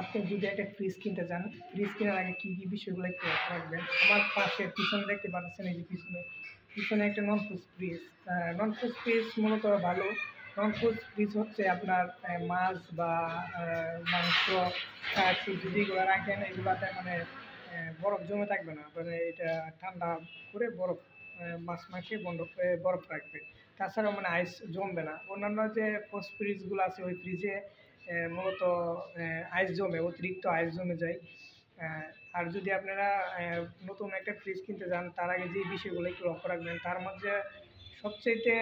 আপনি যদি একটা ফ্রিজ কিনতে চান, ফ্রিজ কেনার আগে কী কী বিষয়গুলো একটু লক্ষ্য রাখবেন। আমার পাশে পিছনে দেখতে পাচ্ছেন, এই যে পিছনে একটা নন ফ্রুজ ফ্রিজ। নন ফ্রুজ ফ্রিজ মূলত ভালো। নন ফ্রুজ ফ্রিজ হচ্ছে আপনার মাছ বা মাংস, শাকসবজি যেগুলো রাখেন এগুলাতে মানে বরফ জমে থাকবে না, মানে এটা ঠান্ডা করে বরফ মাছ মাখিয়ে বরফ রাখবে। তাছাড়াও মানে আইস জমবে না। অন্যান্য যে ফ্রোজ ফ্রিজগুলো আছে ওই ফ্রিজে মূলত আইস জমে, অতিরিক্ত আইস জমে যায়। আহ, আর যদি আপনারা নতুন একটা ফ্রিজ কিনতে যান তার আগে যে বিষয়গুলো একটু লক্ষ্য রাখবেন, তার মধ্যে সবচাইতে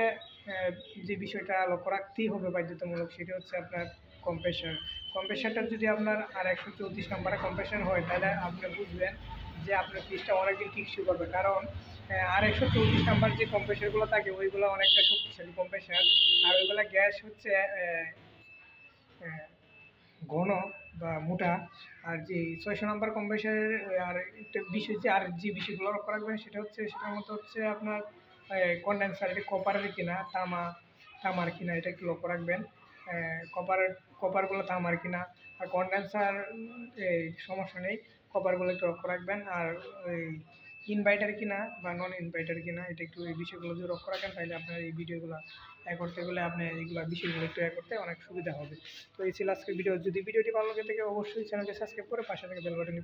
আহ, যে বিষয়টা লক্ষ্য রাখতেই হবে বাধ্যতামূলক সেটা হচ্ছে আপনার কম্প্রেসার। কম্প্রেসারটা যদি আপনার আর 134 নম্বরে কম্প্রেসার হয় তাহলে আপনি বুঝবেন যে আপনার ফ্রিজটা অনেকদিন টিকসই করবে। কারণ আর 134 নাম্বার যে কম্প্রেসারগুলো থাকে ওইগুলো অনেকটা শক্তিশালী কম্প্রেসার। আর ওইগুলো গ্যাস হচ্ছে আহ, ঘন বা মোটা। আর যে 600 নাম্বার কম্প্রেসারের আর একটা বিষয়, যে আর যে বিষয়গুলো লক্ষ্য রাখবেন সেটার মধ্যে হচ্ছে আপনার কন্ডেন্সার, এটা কপারের কিনা তামার কিনা এটা একটু লক্ষ্য রাখবেন। কপারের কপারগুলো তামার কিনা। আর কন্ডেন্সার এই সমস্যা নেই, কপারগুলো একটু লক্ষ্য রাখবেন। আর ওই ইনভার্টার কিনা বা নন ইনভার্টার কিনা এটা একটু, এই বিষয়গুলো যদি লক্ষ্য রাখেন তাহলে আপনার এই ভিডিওগুলো করতে গেলে আপনি এইগুলো বিষয়গুলো একটু করতে অনেক সুবিধা হবে। তো এই ছিল আজকের ভিডিও। যদি ভিডিওটি ভালো লাগে থাকে অবশ্যই চ্যানেলটি সাবস্ক্রাইব করে পাশে থেকে বেল বাটনটি